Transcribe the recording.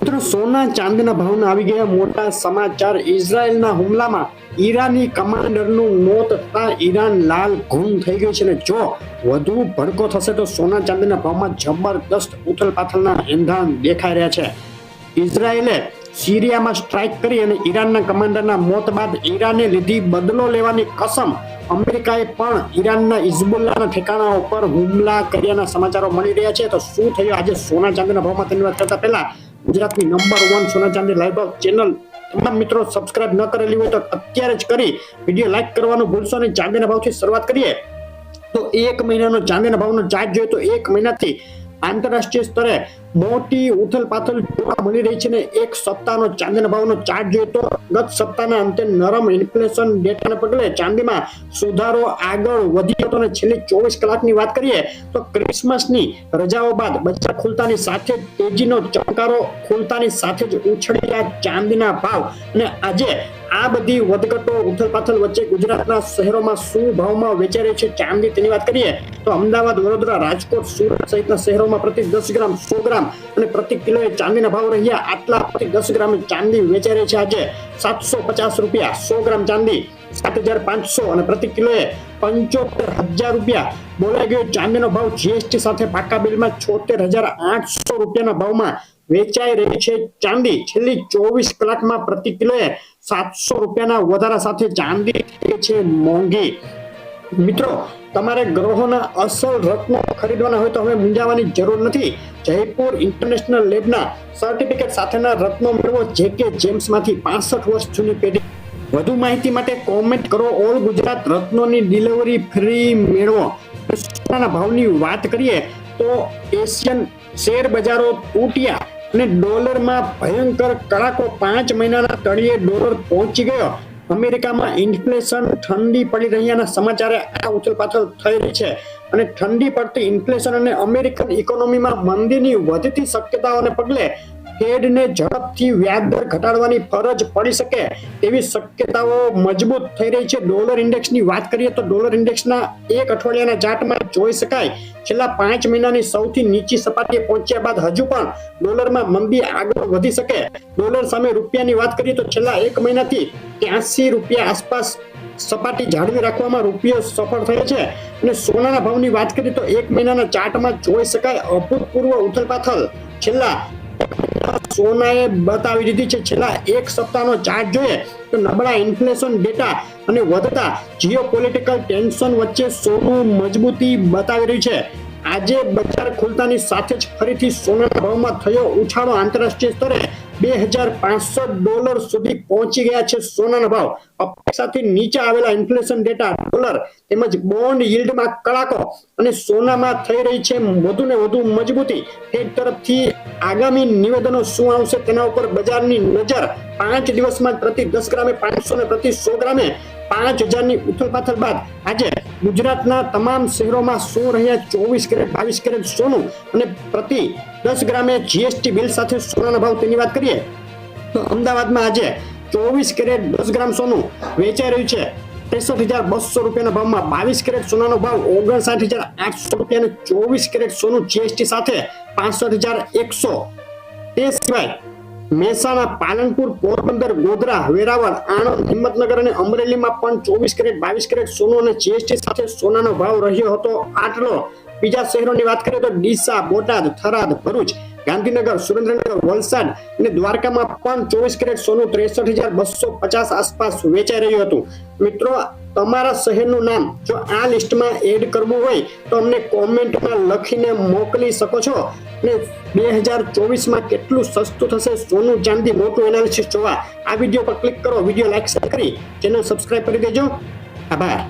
મિત્રો સોના ચાંદીના ભાવના આવી ગયા મોટા સમાચાર। ઇઝરાયલના હુમલામાં ઈરાની કમાન્ડરનું મોત થતા ઈરાન લાલ ઘૂમ થઈ ગયું છે અને જો વધુ ભડકો થશે તો સોના ચાંદીના ભાવમાં જબરદસ્ત ઉથલપાથલના એંધાણ દેખાઈ રહ્યા છે। ઇઝરાયલે સિરિયામાં સ્ટ્રાઇક કરી અને ઈરાનના કમાન્ડરના મોત બાદ ઈરાને લીધી બદલો લેવાની કસમ। અમેરિકાએ પણ ઈરાનના હિઝબુલ્લાના ઠેકાણાઓ પર હુમલા કર્યાના સમાચારો મળી રહ્યા છે। તો શું થયું આજે સોના ચાંદીના ભાવમાં તેની વાત કરતા પહેલા ગુજરાતની નંબર 1 સોના ચાંદી લાઈવ ભાવ ચેનલ તમામ મિત્રો સબસ્ક્રાઇબ ન કરેલી હોય તો અત્યારે જ કરી વિડીયો લાઈક કરવાનું ભૂલશો નહીં। ચાંદીના ભાવથી શરૂઆત કરીએ તો એક મહિનાનો ચાંદીના ભાવનો ચાર્ટ જોઈએ તો એક મહિનાથી આંતરરાષ્ટ્રીય સ્તરે મોટી ઉથલપાથલ જોવા મળી રહી છે ને એક સપ્તાહનો ચાંદીના ભાવનો ચાર્ટ જોઈએ તો ગત સપ્તાહના અંતે નરમ ઇન્ફ્લેશન ડેટાને પગલે ચાંદીમાં સુધારો આગળ વધ્યો હતો અને છેલ્લી 24 કલાકની વાત કરીએ તો ક્રિસમસની રજાઓ બાદ બજાર ખુલતાની સાથે તેજીનો ચમકારો ખુલતાની સાથે જ ઉછળ્યા ચાંદીના ભાવ અને આજે આ બધી વધઘટો ઉથલપાથલ વચ્ચે ગુજરાતના શહેરોમાં શું ભાવમાં વેચાઈ રહી છે ચાંદી તેની વાત કરીએ તો અમદાવાદ, વડોદરા, રાજકોટ, સુરત સહિતના શહેરોમાં પ્રતિ 10 ગ્રામ, 100 ગ્રામ અને પ્રતિ કિલોએ ચાંદીના ભાવ રહ્યા। આટલા પ્રતિ 10 ગ્રામ ચાંદી વેચાઈ રહી છે આજે 750 રૂપિયા। 100 ગ્રામ ચાંદી 7,500 અને પ્રતિ કિલોએ 75,000 રૂપિયા બોલાઈ ગયો। ચાંદીનો ભાવ જીએસટી સાથે પાકા બિલમાં 76,800 રૂપિયાના ભાવમાં વેચાઈ રહી છે ચાંદી। છેલ્લી 24 કલાકમાં પ્રતિ કિલોએ 700 રૂપિયાના વધારા સાથે ચાંદી થઈ છે મોંઘી। મિત્રો તમારે ગ્રહોના અસલ રત્નો ખરીદવાના હોય તો હવે મૂંઝાવાની જરૂર નથી। જયપુર ઇન્ટરનેશનલ લેબના સર્ટિફિકેટ સાથેના રત્નો મેળવો જેકે જેમ્સમાંથી 65 વર્ષ જૂની પેઢી। વધુ માહિતી માટે કોમેન્ટ કરો ઓલ ગુજરાત રત્નોની ડિલિવરી ફ્રી મેળવો। સોનાના ભાવની વાત કરીએ તો એશિયન શેર બજારો તૂટ્યા અને ડોલરમાં ભયંકર કડાકો। 5 મહિનાના તળિયે ડોલર પહોંચી ગયો। અમેરિકામાં ઇન્ફ્લેશન ઠંડી પડી રહ્યાના સમાચારે આ ઉથલપાથલ થઈ રહી છે અને ઠંડી પડતી ઇન્ફ્લેશન અને અમેરિકન ઇકોનોમીમાં મંદીની વધતી શક્યતાઓને પગલે ફેડને ઝડપથી વ્યાજ દર ઘટાડવાની ફરજ પડી શકે તેવી શક્યતાઓ મજબૂત થઈ રહી છે। ડોલર ઇન્ડેક્સની વાત કરીએ તો ડોલર ઇન્ડેક્સના એક અઠવાડિયાના ચાર્ટમાં જોઈ શકાય છેલ્લા 5 મહિનાની સૌથી નીચી સપાટીએ પહોંચ્યા બાદ હજુ પણ ડોલરમાં મંદી આગળ વધી શકે। ડોલર સામે રૂપિયાની વાત કરીએ તો છેલ્લા એક મહિનાથી 83 રૂપિયા આસપાસ સપાટી જાળવી રાખવામાં રૂપિયો સફળ થયો છે અને સોનાના ભાવની વાત કરીએ તો એક મહિનાના ચાર્ટમાં જોઈ શકાય અભૂતપૂર્વ ઉથલપાથલ છેલ્લા સોનાએ બતાવી દીધી છે। છેલ્લા એક સપ્તાહનો ચાર્ટ જોઈએ તો નબળા ઇન્ફ્લેશન ડેટા અને વધતા જીઓપોલિટિકલ ટેન્શન વચ્ચે સોનું મજબૂતી બતાવી રહ્યું છે। આજે બજાર ખુલતાની સાથે જ ફરીથી સોનાના ભાવમાં થયો ઉછાળો। આંતરરાષ્ટ્રીય સ્તરે $2,500 સુધી પહોંચી ગયા છે સોનાના ભાવ। અપેક્ષાથી નીચે આવેલા ઇન્ફ્લેશન ડેટા, ડોલર તેમજ બોન્ડ yieldમાં કડાકો અને સોનામાં થઈ રહી છે વધુને વધુ મજબૂતી। ફેડ તરફથી આગામી નિવેદનો શું આવશે તેના ઉપર બજારની નજર। 5 દિવસમાં પ્રતિ 10 ગ્રામે 500 અને પ્રતિ 100 ગ્રામે 5,000ની ઉથલપાથલ બાદ આજે ગુજરાતના તમામ શહેરોમાં શું રહ્યા 24 કેરેટ 22 કેરેટ સોનું અને પ્રતિ 10 ગ્રામે જીએસટી બિલ સાથે સોનાના ભાવ તેની વાત કરીએ તો અમદાવાદમાં આજે 24 કેરેટ 10 ગ્રામ સોનું વેચાઈ રહ્યું છે 63,200 રૂપિયાના ભાવમાં। 22 કેરેટ સોનાનો ભાવ 59,800 રૂપિયા અને 24 કેરેટ સોનું જીએસટી સાથે 65,100। તે સિવાય મહેસાણા, પાલનપુર, પોરબંદર, ગોધરા, વેરાવળ, આણંદ, હિંમતનગર અને અમરેલીમાં પણ 24 કેરેટ 22 કેરેટ સોનું અને જીએસટી સાથે સોનાનો ભાવ રહ્યો હતો આટલો। બીજા શહેરોની વાત કરીએ તો ડીસા, બોટાદ, થરાદ, ભરૂચ, ગાંધીનગર, સુરેન્દ્રનગર, વલસાડ અને દ્વારકામાં પણ 24 કેરેટ સોનું 63,250 આસપાસ વેચાઈ રહ્યું હતું। મિત્રો તમારા શહેરનું નામ જો આ લિસ્ટમાં એડ કરવું હોય તો અમને કોમેન્ટમાં લખીને મોકલી શકો છો અને 2024માં કેટલું સસ્તું થશે સોનું ચાંદી મોટું એનાલિસિસ જોવા આ વિડીયો પર ક્લિક કરો, વિડીયો લાઈક શેર કરી ચેનલ સબસ્ક્રાઇબ કરી દેજો। આભાર।